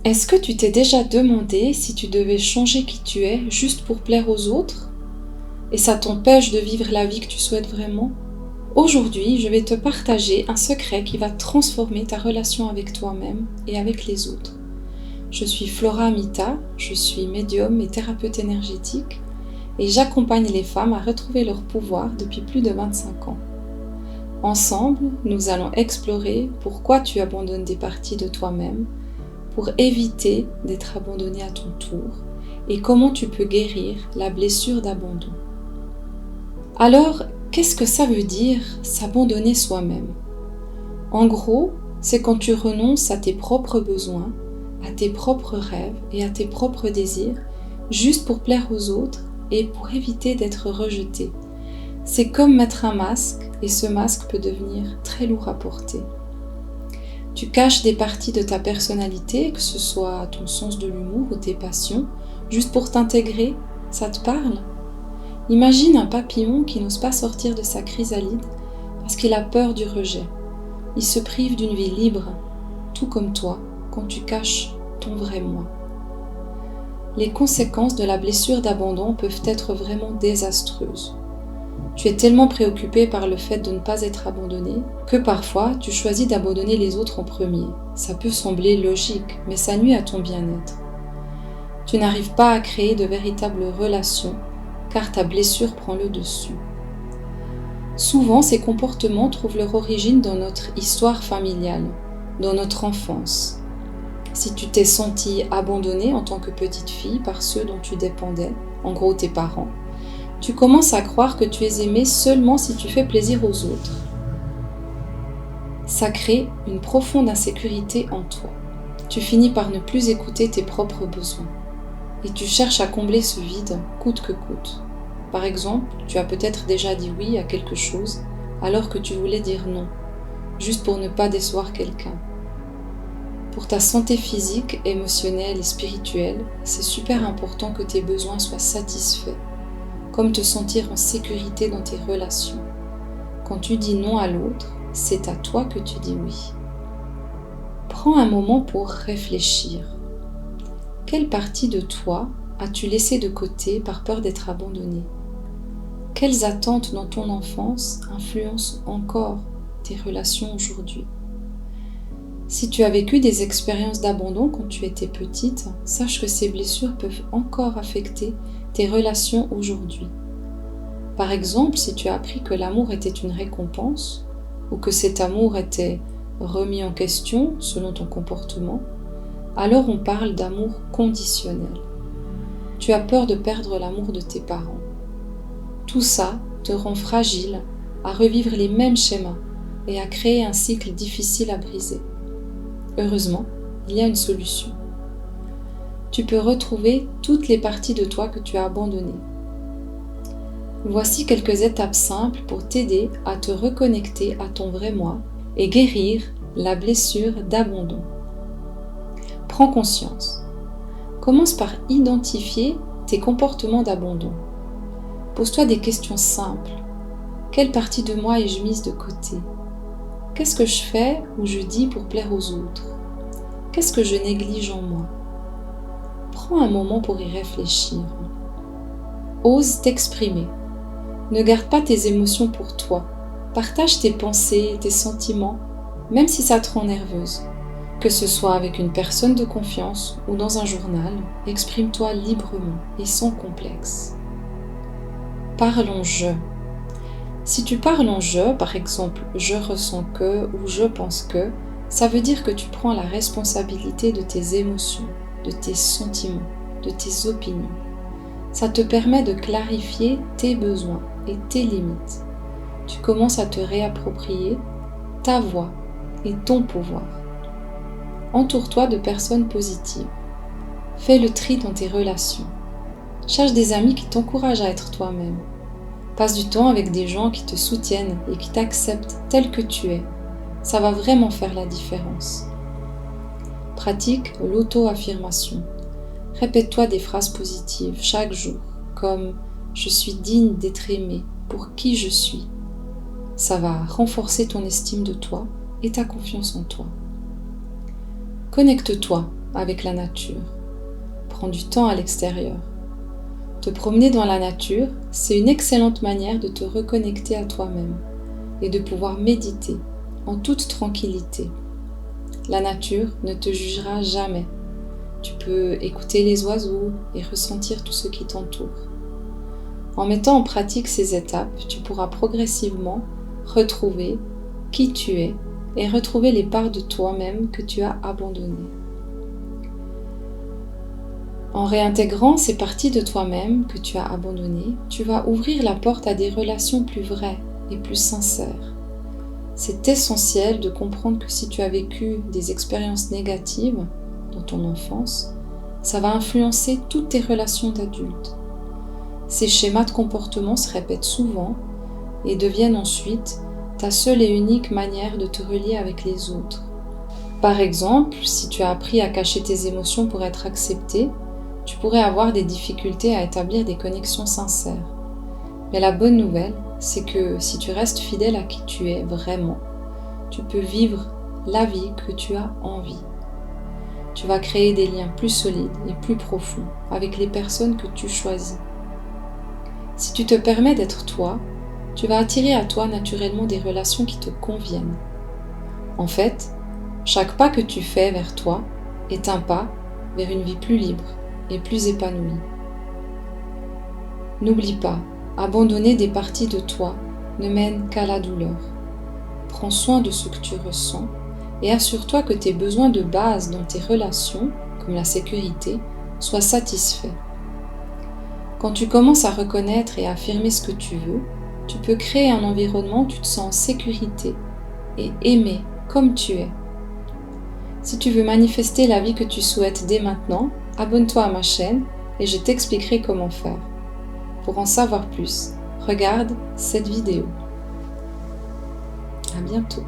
Est-ce que tu t'es déjà demandé si tu devais changer qui tu es juste pour plaire aux autres et ça t'empêche de vivre la vie que tu souhaites vraiment? Aujourd'hui, je vais te partager un secret qui va transformer ta relation avec toi-même et avec les autres. Je suis Flora Amita, je suis médium et thérapeute énergétique et j'accompagne les femmes à retrouver leur pouvoir depuis plus de 25 ans. Ensemble, nous allons explorer pourquoi tu abandonnes des parties de toi-même pour éviter d'être abandonné à ton tour et comment tu peux guérir la blessure d'abandon. Alors, qu'est-ce que ça veut dire s'abandonner soi-même? En gros, c'est quand tu renonces à tes propres besoins, à tes propres rêves et à tes propres désirs, juste pour plaire aux autres et pour éviter d'être rejeté. C'est comme mettre un masque et ce masque peut devenir très lourd à porter. Tu caches des parties de ta personnalité, que ce soit ton sens de l'humour ou tes passions, juste pour t'intégrer. Ça te parle? Imagine un papillon qui n'ose pas sortir de sa chrysalide parce qu'il a peur du rejet. Il se prive d'une vie libre, tout comme toi, quand tu caches ton vrai moi. Les conséquences de la blessure d'abandon peuvent être vraiment désastreuses. Tu es tellement préoccupé par le fait de ne pas être abandonné que parfois tu choisis d'abandonner les autres en premier. Ça peut sembler logique, mais ça nuit à ton bien-être. Tu n'arrives pas à créer de véritables relations car ta blessure prend le dessus. Souvent, ces comportements trouvent leur origine dans notre histoire familiale, dans notre enfance. Si tu t'es sentie abandonnée en tant que petite fille par ceux dont tu dépendais, en gros tes parents, tu commences à croire que tu es aimé seulement si tu fais plaisir aux autres. Ça crée une profonde insécurité en toi. Tu finis par ne plus écouter tes propres besoins. Et tu cherches à combler ce vide coûte que coûte. Par exemple, tu as peut-être déjà dit oui à quelque chose alors que tu voulais dire non, juste pour ne pas décevoir quelqu'un. Pour ta santé physique, émotionnelle et spirituelle, c'est super important que tes besoins soient satisfaits, comme te sentir en sécurité dans tes relations. Quand tu dis non à l'autre, c'est à toi que tu dis oui. Prends un moment pour réfléchir. Quelle partie de toi as-tu laissé de côté par peur d'être abandonné? Quelles attentes dans ton enfance influencent encore tes relations aujourd'hui? Si tu as vécu des expériences d'abandon quand tu étais petite, sache que ces blessures peuvent encore affecter tes relations aujourd'hui. Par exemple, si tu as appris que l'amour était une récompense, ou que cet amour était remis en question selon ton comportement, alors on parle d'amour conditionnel. Tu as peur de perdre l'amour de tes parents. Tout ça te rend fragile à revivre les mêmes schémas et à créer un cycle difficile à briser. Heureusement, il y a une solution. Tu peux retrouver toutes les parties de toi que tu as abandonnées. Voici quelques étapes simples pour t'aider à te reconnecter à ton vrai moi et guérir la blessure d'abandon. Prends conscience. Commence par identifier tes comportements d'abandon. Pose-toi des questions simples. Quelle partie de moi ai-je mise de côté? Qu'est-ce que je fais ou je dis pour plaire aux autres? Qu'est-ce que je néglige en moi? Prends un moment pour y réfléchir. Ose t'exprimer. Ne garde pas tes émotions pour toi. Partage tes pensées, tes sentiments, même si ça te rend nerveuse. Que ce soit avec une personne de confiance ou dans un journal, exprime-toi librement et sans complexe. Parle en je. Si tu parles en je, par exemple je ressens que ou je pense que, ça veut dire que tu prends la responsabilité de tes émotions, de tes sentiments, de tes opinions. Ça te permet de clarifier tes besoins et tes limites. Tu commences à te réapproprier ta voix et ton pouvoir. Entoure-toi de personnes positives. Fais le tri dans tes relations. Cherche des amis qui t'encouragent à être toi-même. Passe du temps avec des gens qui te soutiennent et qui t'acceptent tel que tu es. Ça va vraiment faire la différence. Pratique l'auto-affirmation. Répète-toi des phrases positives chaque jour, comme « Je suis digne d'être aimé pour qui je suis ». Ça va renforcer ton estime de toi et ta confiance en toi. Connecte-toi avec la nature. Prends du temps à l'extérieur. Te promener dans la nature, c'est une excellente manière de te reconnecter à toi-même et de pouvoir méditer en toute tranquillité. La nature ne te jugera jamais. Tu peux écouter les oiseaux et ressentir tout ce qui t'entoure. En mettant en pratique ces étapes, tu pourras progressivement retrouver qui tu es et retrouver les parts de toi-même que tu as abandonnées. En réintégrant ces parties de toi-même que tu as abandonnées, tu vas ouvrir la porte à des relations plus vraies et plus sincères. C'est essentiel de comprendre que si tu as vécu des expériences négatives dans ton enfance, ça va influencer toutes tes relations d'adulte. Ces schémas de comportement se répètent souvent et deviennent ensuite ta seule et unique manière de te relier avec les autres. Par exemple, si tu as appris à cacher tes émotions pour être accepté, tu pourrais avoir des difficultés à établir des connexions sincères. Mais la bonne nouvelle, c'est que si tu restes fidèle à qui tu es vraiment, tu peux vivre la vie que tu as envie. Tu vas créer des liens plus solides et plus profonds avec les personnes que tu choisis. Si tu te permets d'être toi, tu vas attirer à toi naturellement des relations qui te conviennent. En fait, chaque pas que tu fais vers toi est un pas vers une vie plus libre et plus épanouie. N'oublie pas, abandonner des parties de toi ne mène qu'à la douleur. Prends soin de ce que tu ressens et assure-toi que tes besoins de base dans tes relations, comme la sécurité, soient satisfaits. Quand tu commences à reconnaître et à affirmer ce que tu veux, tu peux créer un environnement où tu te sens en sécurité et aimé comme tu es. Si tu veux manifester la vie que tu souhaites dès maintenant, abonne-toi à ma chaîne et je t'expliquerai comment faire. Pour en savoir plus, regarde cette vidéo. À bientôt.